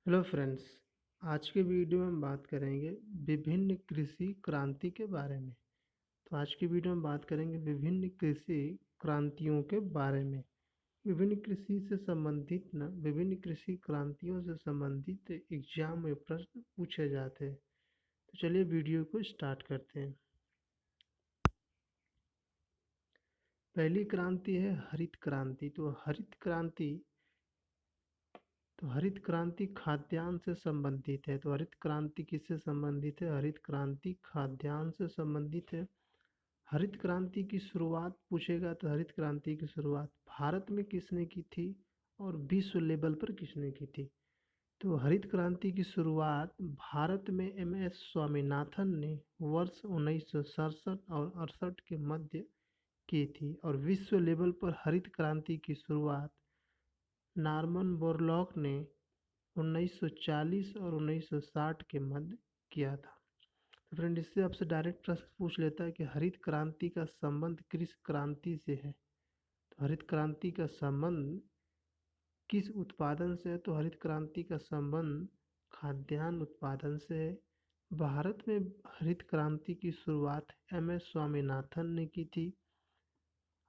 Hello friends. आज के video में हम बात करेंगे विभिन्न कृषि क्रांति के बारे में। तो आज की वीडियो में बात करेंगे विभिन्न कृषि क्रांतियों के बारे में। विभिन्न कृषि से संबंधित विभिन्न कृषि क्रांतियों से संबंधित एग्जाम में प्रश्न पूछे जाते हैं। तो चलिए वीडियो को स्टार्ट करते हैं। पहली क्रांति है हरित क्रांति। हरित क्रांति खाद्यान्न से संबंधित है। तो हरित क्रांति किससे संबंधित है? हरित क्रांति खाद्यान्न से संबंधित है। हरित क्रांति की शुरुआत पूछेगा तो हरित क्रांति की शुरुआत भारत में किसने की थी और विश्व लेवल पर किसने की थी? तो हरित क्रांति की शुरुआत भारत में एम.एस. स्वामीनाथन ने वर्ष 1967 और 68 के मध्य की थी और विश्व लेवल पर हरित क्रांति की शुरुआत नॉर्मन बोरलॉग ने 1940 और 1960 के मध्य किया था। तो फ्रेंड, इससे आपसे डायरेक्ट प्रश्न पूछ लेता है कि हरित क्रांति का संबंध किस क्रांति से है। तो हरित क्रांति का संबंध किस उत्पादन से है? तो हरित क्रांति का संबंध खाद्यान्न उत्पादन से है। भारत में हरित क्रांति की शुरुआत एम.एस. स्वामीनाथन ने की थी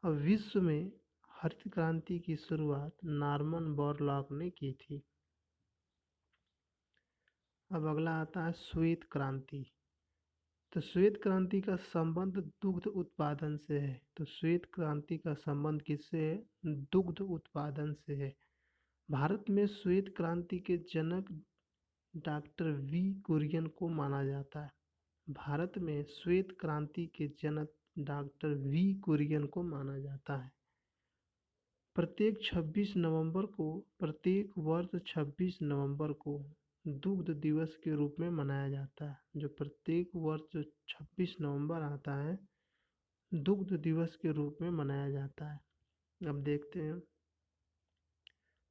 और विश्व में हरित क्रांति की शुरुआत नॉर्मन बोरलॉग ने की थी। अब अगला आता है श्वेत क्रांति। तो श्वेत क्रांति का संबंध दुग्ध उत्पादन से है। तो श्वेत क्रांति का संबंध किससे है? दुग्ध उत्पादन से है। भारत में श्वेत क्रांति के जनक डॉक्टर वी कुरियन को माना जाता है। भारत में श्वेत क्रांति के जनक डॉक्टर वी कुरियन को माना जाता है। प्रत्येक वर्ष 26 नवंबर को दुग्ध दिवस के रूप में मनाया जाता है। जो प्रत्येक वर्ष जो 26 नवंबर आता है दुग्ध दिवस के रूप में मनाया जाता है। अब देखते हैं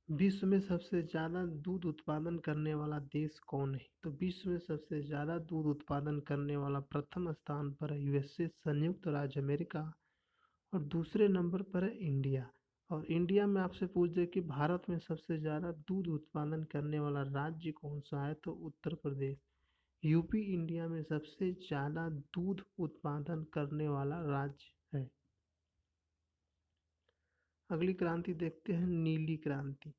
विश्व में सबसे ज़्यादा दूध उत्पादन करने वाला देश कौन है। तो विश्व में सबसे ज़्यादा दूध उत्पादन करने वाला प्रथम स्थान पर है यूएसए, संयुक्त राज्य अमेरिका, और दूसरे नंबर पर है इंडिया। और इंडिया में आपसे पूछ दे कि भारत में सबसे ज़्यादा दूध उत्पादन करने वाला राज्य कौन सा है, तो उत्तर प्रदेश। यूपी इंडिया में सबसे ज़्यादा दूध उत्पादन करने वाला राज्य है। अगली क्रांति देखते हैं नीली क्रांति।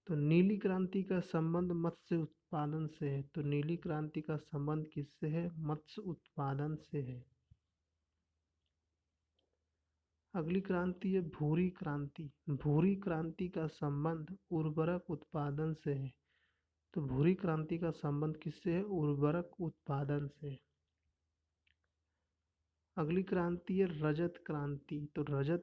तो नीली क्रांति का संबंध मत्स्य उत्पादन से है। तो नीली क्रांति का संबंध किससे है? मत्स्य उत्पादन से है। अगली क्रांति है भूरी क्रांति। भूरी क्रांति का संबंध उर्वरक उत्पादन से है। तो भूरी क्रांति का संबंध किससे है? उर्वरक उत्पादन से। अगली क्रांति है रजत क्रांति। तो रजत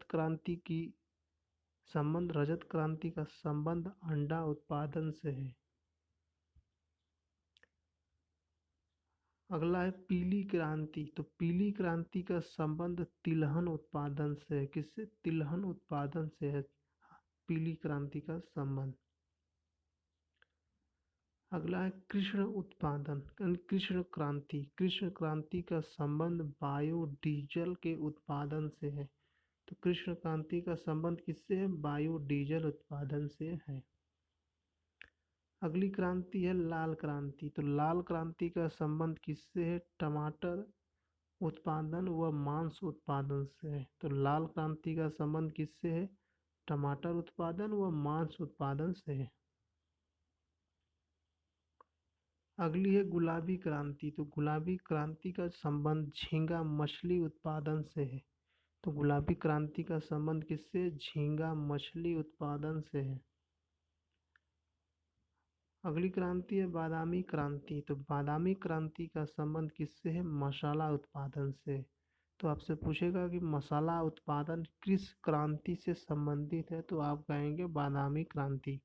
क्रांति का संबंध अंडा उत्पादन से है। अगला है पीली क्रांति। तो पीली क्रांति का संबंध तिलहन उत्पादन से है। किससे? तिलहन उत्पादन से है पीली क्रांति का संबंध। अगला है कृष्ण क्रांति। कृष्ण क्रांति का संबंध बायोडीजल के उत्पादन से है। तो कृष्ण क्रांति का संबंध किससे है? बायोडीजल उत्पादन से है। अगली क्रांति है लाल क्रांति। तो लाल क्रांति का संबंध किससे है? टमाटर उत्पादन व मांस उत्पादन से है। तो लाल क्रांति का संबंध किससे है? टमाटर उत्पादन व मांस उत्पादन से है। अगली है गुलाबी क्रांति। तो गुलाबी क्रांति का संबंध झींगा मछली उत्पादन से है। तो गुलाबी क्रांति का संबंध किससे? झींगा मछली उत्पादन से है। अगली क्रांति है बादामी क्रांति। तो बादामी क्रांति का संबंध किससे है? मसाला उत्पादन से। तो आपसे पूछेगा कि मसाला उत्पादन किस क्रांति से संबंधित है, तो आप कहेंगे बादामी क्रांति।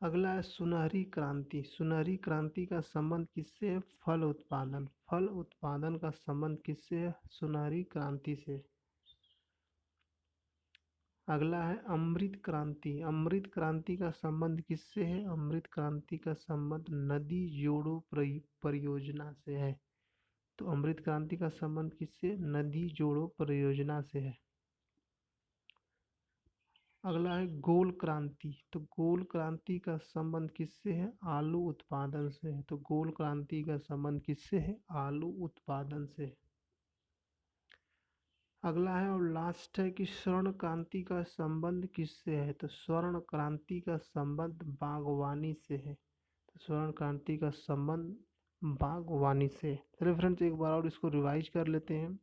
अगला है सुनहरी क्रांति। सुनहरी क्रांति का संबंध किससे है? फल उत्पादन। फल उत्पादन का संबंध किससे है? सुनहरी क्रांति से। अगला है अमृत क्रांति। अमृत क्रांति का संबंध किससे है? अमृत क्रांति का संबंध नदी जोड़ो परियोजना से है। तो अमृत क्रांति का संबंध किससे? नदी जोड़ो परियोजना से है। अगला है गोल क्रांति। तो गोल क्रांति का संबंध किससे है? आलू उत्पादन से है। तो गोल क्रांति का संबंध किससे है? आलू उत्पादन से। अगला है और लास्ट है कि स्वर्ण क्रांति का संबंध किससे है? तो स्वर्ण क्रांति का संबंध बागवानी से है। तो स्वर्ण क्रांति का संबंध बागवानी से। चलिए फ्रेंड्स, एक बार और इसको रिवाइज कर लेते हैं।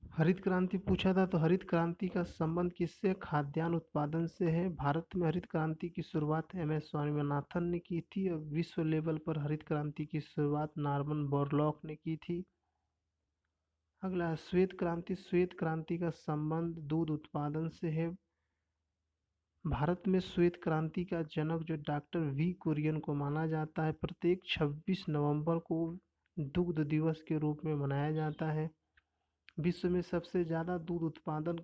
हरित क्रांति पूछा था, तो हरित क्रांति का संबंध किससे? खाद्यान्न उत्पादन से है। भारत में हरित क्रांति की शुरुआत MS स्वामीनाथन ने की थी और विश्व लेवल पर हरित क्रांति की शुरुआत नॉर्मन बोरलॉग ने की थी। अगला है श्वेत क्रांति। श्वेत क्रांति का संबंध दूध उत्पादन से है। भारत में श्वेत क्रांति का जनक जो डॉक्टर वी कुरियन को माना जाता है। प्रत्येक 26 नवंबर को दुग्ध दिवस के रूप में मनाया जाता है। विश्व में सबसे ज़्यादा दूध उत्पादन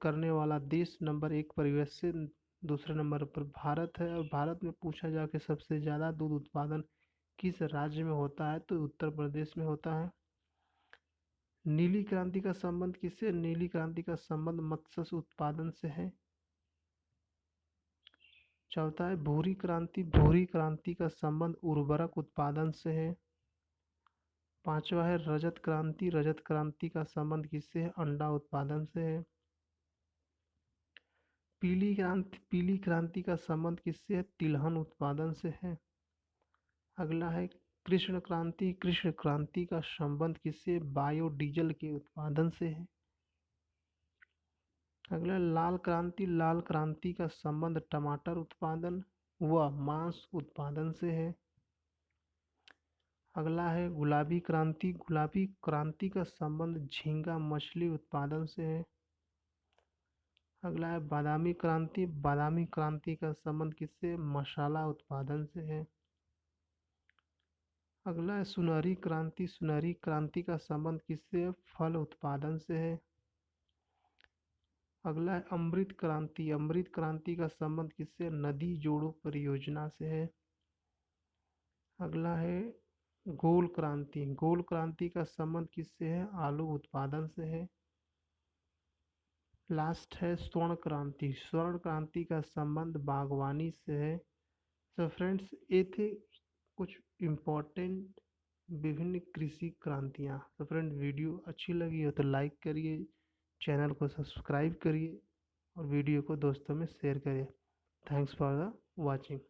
करने वाला देश नंबर 1 पर यूएस से, दूसरे नंबर पर भारत है। और भारत में पूछा जाए कि सबसे ज़्यादा दूध उत्पादन किस राज्य में होता है, तो उत्तर प्रदेश में होता है। नीली क्रांति का संबंध किससे? नीली क्रांति का संबंध मत्स्य उत्पादन से है। चौथा है भूरी क्रांति। भूरी क्रांति का संबंध उर्वरक उत्पादन से है। पांचवा है रजत क्रांति। रजत क्रांति का संबंध किससे है? अंडा उत्पादन से है। पीली क्रांति। पीली क्रांति का संबंध किससे है? तिलहन उत्पादन से है। अगला है कृष्ण क्रांति। कृष्ण क्रांति का संबंध किससे? बायोडीजल के उत्पादन से है। अगला लाल क्रांति। लाल क्रांति का संबंध टमाटर उत्पादन व मांस उत्पादन से है। अगला है गुलाबी क्रांति। गुलाबी क्रांति का संबंध झींगा मछली उत्पादन से है। अगला है बादामी क्रांति। बादामी क्रांति का संबंध किससे? मसाला उत्पादन से है। अगला है सुनहरी क्रांति। सुनहरी क्रांति का संबंध किससे है? फल उत्पादन से है। अगला है अमृत क्रांति। अमृत क्रांति का संबंध किससे? नदी जोड़ो परियोजना से है। अगला है गोल क्रांति। गोल क्रांति का संबंध किससे है? आलू उत्पादन से है। लास्ट है स्वर्ण क्रांति। स्वर्ण क्रांति का संबंध बागवानी से है। तो फ्रेंड्स, ये थे कुछ इम्पोर्टेंट विभिन्न कृषि क्रांतियाँ। तो फ्रेंड, वीडियो अच्छी लगी हो तो लाइक करिए, चैनल को सब्सक्राइब करिए और वीडियो को दोस्तों में शेयर करिए। Thanks for the watching.